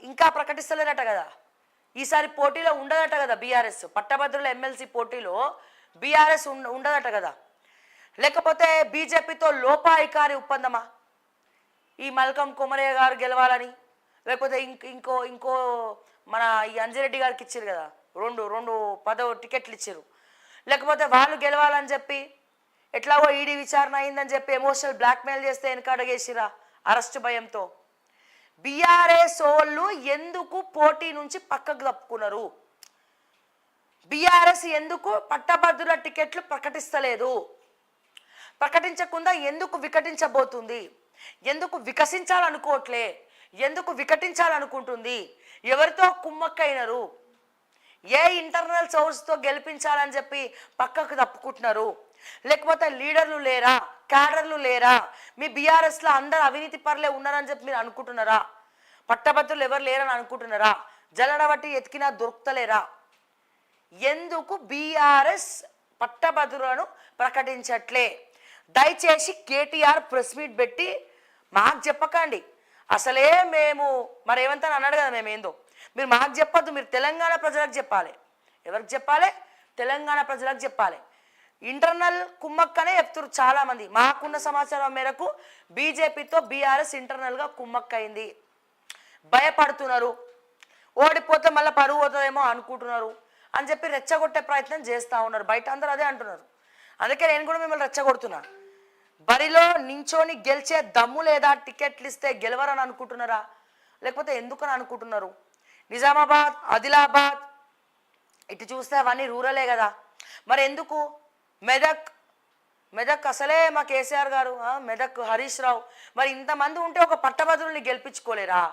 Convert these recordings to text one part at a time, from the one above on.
ఇంకా ప్రకటిస్తలేరట కదా, ఈసారి పోటీలో ఉండదట కదా బీఆర్ఎస్, పట్టభద్రుల ఎమ్మెల్సీ పోటీలో బీఆర్ఎస్ ఉండదట కదా. లేకపోతే బీజేపీతో లోపాయికారి ఒప్పందమా, ఈ మల్కం కొమరయ్య గారు గెలవాలని, లేకపోతే ఇంకో ఇంకో మన ఈ అంజిరెడ్డి గారికి ఇచ్చారు కదా, రెండు టికెట్లు ఇచ్చారు. లేకపోతే వాళ్ళు గెలవాలని చెప్పి ఎట్లాగో ఈడీ విచారణ అయిందని చెప్పి ఎమోషనల్ బ్లాక్మెయిల్ చేస్తే వెనకడగేసిరా అరెస్ట్ భయంతో. బీఆర్ఎస్ వాళ్ళు ఎందుకు పోటీ నుంచి పక్కకు తప్పుకున్నారు? బీఆర్ఎస్ ఎందుకు పట్టభద్రుల టికెట్లు ప్రకటిస్తలేదు? ప్రకటించకుండా ఎందుకు వికటించబోతుంది? ఎందుకు వికసించాలనుకోవట్లే? ఎందుకు వికటించాలనుకుంటుంది? ఎవరితో కుమ్మక్కైనరు? ఏ ఇంటర్నల్ సోర్స్తో గెలిపించాలని చెప్పి పక్కకు తప్పుకుంటున్నారు? లేకపోతే లీడర్లు లేరా, క్యాడర్లు లేరా? మీ బీఆర్ఎస్లో అందరు అవినీతి పరులే ఉన్నారని చెప్పి మీరు అనుకుంటున్నారా? పట్టభద్రులు ఎవరు లేరని అనుకుంటున్నారా? జల్లడబట్టి ఎతికినా దొరుకుతలేరా? ఎందుకు బీఆర్ఎస్ పట్టభద్రులను ప్రకటించట్లే? దయచేసి కేటీఆర్ ప్రెస్ మీట్ పెట్టి మాకు చెప్పకండి. అసలే మేము మరి ఏమంతా అన్నాడు కదా, మేమేందో మీరు మాకు చెప్పొద్దు, మీరు తెలంగాణ ప్రజలకు చెప్పాలి. ఎవరికి చెప్పాలి? తెలంగాణ ప్రజలకు చెప్పాలి. ఇంటర్నల్ కుమ్మక్కనే చెప్తారు చాలామంది. మాకున్న సమాచారం మేరకు బీజేపీతో బీఆర్ఎస్ ఇంటర్నల్గా కుమ్మక్కైంది, భయపడుతున్నారు, ఓడిపోతే మళ్ళీ పరువు పోతుందేమో అనుకుంటున్నారు అని చెప్పి రెచ్చగొట్టే ప్రయత్నం చేస్తూ ఉన్నారు. బయట అందరూ అదే అంటున్నారు. అందుకే నేను కూడా మిమ్మల్ని రెచ్చగొడుతున్నా. బరిలో నించోని గెలిచే దమ్ము లేదా? టికెట్లు ఇస్తే గెలవరని అనుకుంటున్నారా? లేకపోతే ఎందుకని అనుకుంటున్నారు? నిజామాబాద్, ఆదిలాబాద్ ఇటు చూస్తే అవన్నీ రూరలే కదా, మరి ఎందుకు? మెదక్ అసలే మా కేసీఆర్ గారు, మెదక్ హరీష్ రావు, మరి ఇంతమంది ఉంటే ఒక పట్టభద్రుల్ని గెలిపించుకోలేరా?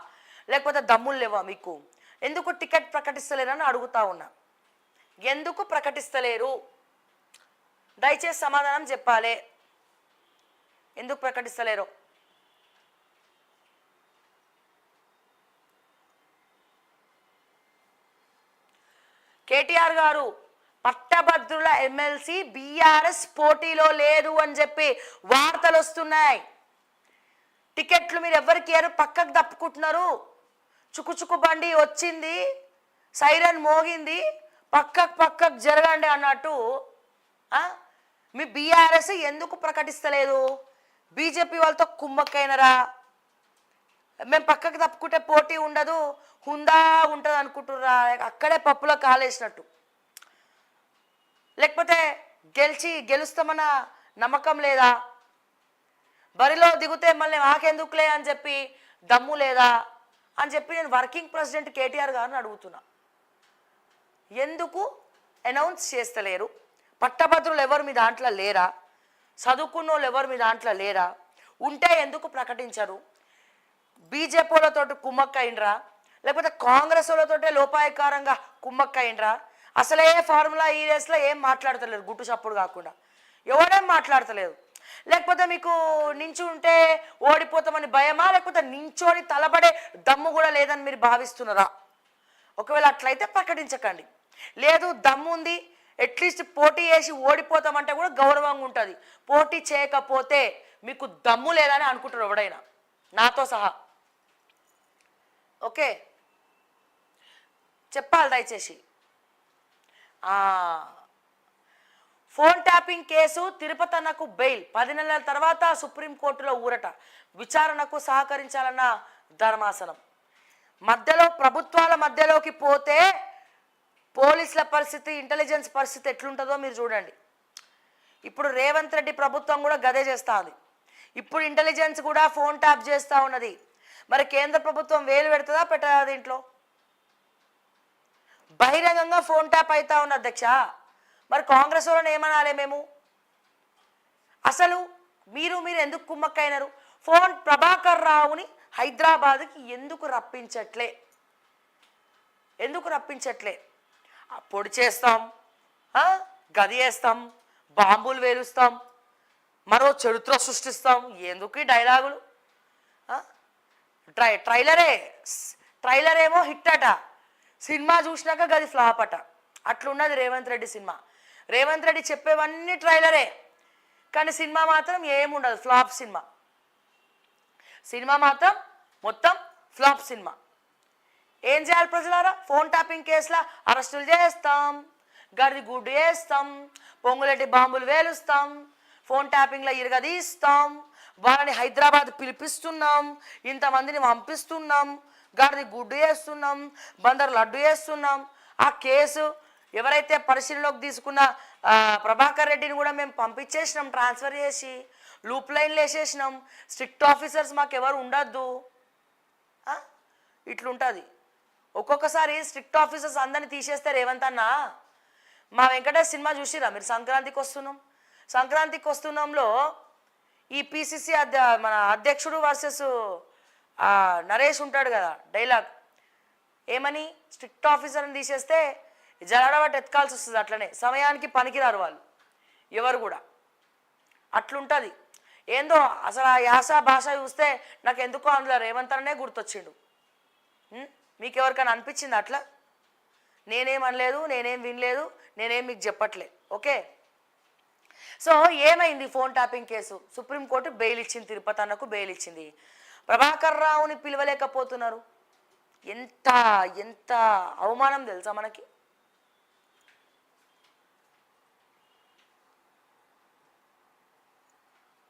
లేకపోతే దమ్ములు లేవా మీకు? ఎందుకు టికెట్ ప్రకటిస్తలేరని అడుగుతా ఉన్నా. ఎందుకు ప్రకటిస్తలేరు? దయచేసి సమాధానం చెప్పాలి. ఎందుకు ప్రకటిస్తలేరు? కేటీఆర్ గారు పట్టభద్రుల ఎమ్మెల్సీ బీఆర్ఎస్ పోటీలో లేదు అని చెప్పి వార్తలు వస్తున్నాయి. టికెట్లు మీరు ఎవరికి పక్కకు తప్పుకుంటున్నారు? చుకుచుకు బండి వచ్చింది, సైరన్ మోగింది, పక్కకు జరగండి అన్నట్టు మీ బీఆర్ఎస్ ఎందుకు ప్రకటిస్తలేదు? బీజేపీ వాళ్ళతో కుమ్మక్కైనరా? మేము పక్కకు తప్పుకుంటే పోటీ ఉండదు, హుందా ఉంటుంది అనుకుంటున్నారా? అక్కడే పప్పులో కాలేసినట్టు. లేకపోతే గెలుస్తామన్న నమ్మకం లేదా? బరిలో దిగితే మళ్ళీ మాకెందుకులే అని చెప్పి దమ్ము లేదా అని చెప్పి నేను వర్కింగ్ ప్రెసిడెంట్ కేటీఆర్ గారిని అడుగుతున్నా. ఎందుకు అనౌన్స్ చేస్తలేరు? పట్టభద్రులు ఎవరు మీ దాంట్లో లేరా? చదువుకున్న వాళ్ళు ఎవరు మీ దాంట్లో లేరా? ఉంటే ఎందుకు ప్రకటించరు? బీజేపీలతో కుమ్మక్కైండ్రా? లేకపోతే కాంగ్రెస్ వాళ్ళతోటే లోపాయకారంగా కుమ్మక్కైండ్రా? అసలే ఫార్ములా ఈ రేస్లో ఏం మాట్లాడతలేరు, గుట్టు చప్పుడు కాకుండా ఎవరేం మాట్లాడతలేదు. లేకపోతే మీకు నించుంటే ఓడిపోతామని భయమా? లేకపోతే నించోని తలబడే దమ్ము కూడా లేదని మీరు భావిస్తున్నారా? ఒకవేళ అట్లయితే ప్రకటించకండి. లేదు దమ్ము ఉంది, అట్లీస్ట్ పోటీ చేసి ఓడిపోతామంటే కూడా గౌరవంగా ఉంటుంది. పోటీ చేయకపోతే మీకు దమ్ము లేదని అనుకుంటారు ఎవడైనా, నాతో సహా. ఓకే, చెప్పాలి దయచేసి. ఫోన్ ట్యాపింగ్ కేసు, తిరుపతన్నకు బెయిల్, 10 నెలల తర్వాత సుప్రీంకోర్టులో ఊరట, విచారణకు సహకరించాలన్న ధర్మాసనం. మధ్యలో ప్రభుత్వాల మధ్యలోకి పోతే పోలీసుల పరిస్థితి, ఇంటెలిజెన్స్ పరిస్థితి ఎట్లుంటుందో మీరు చూడండి. ఇప్పుడు రేవంత్ రెడ్డి ప్రభుత్వం కూడా గదే చేస్తూ ఉంది. ఇప్పుడు ఇంటెలిజెన్స్ కూడా ఫోన్ ట్యాప్ చేస్తూ ఉన్నది. మరి కేంద్ర ప్రభుత్వం వేలు పెడుతుందా పెట్టదా? దీంట్లో బహిరంగంగా ఫోన్ ట్యాప్ అవుతా ఉన్న అధ్యక్ష. మరి కాంగ్రెస్ వాళ్ళని ఏమనాలి మేము? అసలు మీరు ఎందుకు కుమ్మక్కైనారు? ఫోన్ ప్రభాకర్ రావుని హైదరాబాద్కి ఎందుకు రప్పించట్లే? పొడి చేస్తాం, గది వేస్తాం, బాంబులు వేలుస్తాం, మరో చరిత్ర సృష్టిస్తాం. ఎందుకు ఈ డైలాగులు? ట్రైలర్ ఏమో హిట్ అట, సినిమా చూసినాక గది ఫ్లాప్ అట. అట్లున్నది రేవంత్ రెడ్డి సినిమా. రేవంత్ రెడ్డి చెప్పేవన్నీ ట్రైలరే, కానీ సినిమా మాత్రం ఏముండదు, ఫ్లాప్ సినిమా మాత్రం మొత్తం ఫ్లాప్ సినిమా. ఏం చేయాలి ప్రజలారా? ఫోన్ ట్యాపింగ్ కేసులా అరెస్టులు చేస్తాం, గడిది గుడ్డు వేస్తాం, పొంగులెట్టి బాంబులు వేలుస్తాం, ఫోన్ ట్యాపింగ్లో ఇరగదీస్తాం, వాళ్ళని హైదరాబాద్ పిలిపిస్తున్నాం, ఇంతమందిని పంపిస్తున్నాం, గాడిది గుడ్డు వేస్తున్నాం, బందర్ లడ్డు వేస్తున్నాం. ఆ కేసు ఎవరైతే పరిశీలనలోకి తీసుకున్న ప్రభాకర్ రెడ్డిని కూడా మేము పంపించేసినాం, ట్రాన్స్ఫర్ చేసి లూప్ లైన్లు వేసేసినాం. స్ట్రిక్ట్ ఆఫీసర్స్ మాకు ఎవరు ఉండద్దు. ఇట్లుంటుంది. ఒక్కొక్కసారి స్ట్రిక్ట్ ఆఫీసర్స్ అందరిని తీసేస్తే రేవంత్ అన్న, మా వెంకటేష్ సినిమా చూసిరా మీరు? సంక్రాంతికి వస్తున్నాంలో ఈ పిసిసి మన అధ్యక్షుడు వర్సెస్ నరేష్ ఉంటాడు కదా, డైలాగ్ ఏమని, స్ట్రిక్ట్ ఆఫీసర్ని తీసేస్తే జలడబట్టి ఎత్తుకాల్సి వస్తుంది. అట్లనే సమయానికి పనికిరారు వాళ్ళు ఎవరు కూడా. అట్లుంటుంది. ఏందో అసలు ఆ యాస భాష చూస్తే నాకు ఎందుకో అందులో రేవంత్ అనే గుర్తొచ్చిండు. మీకు ఎవరికైనా అనిపించింది అట్లా? నేనేం అనలేదు, నేనేం వినలేదు, నేనేం మీకు చెప్పట్లే. ఓకే, సో ఏమైంది? Phone tapping case supreme court bail ఇచ్చింది, తిరుపతి అన్నకు బెయిల్ ఇచ్చింది. ప్రభాకర్ రావుని పిలవలేకపోతున్నారు. ఎంత ఎంత అవమానం తెలుసా మనకి?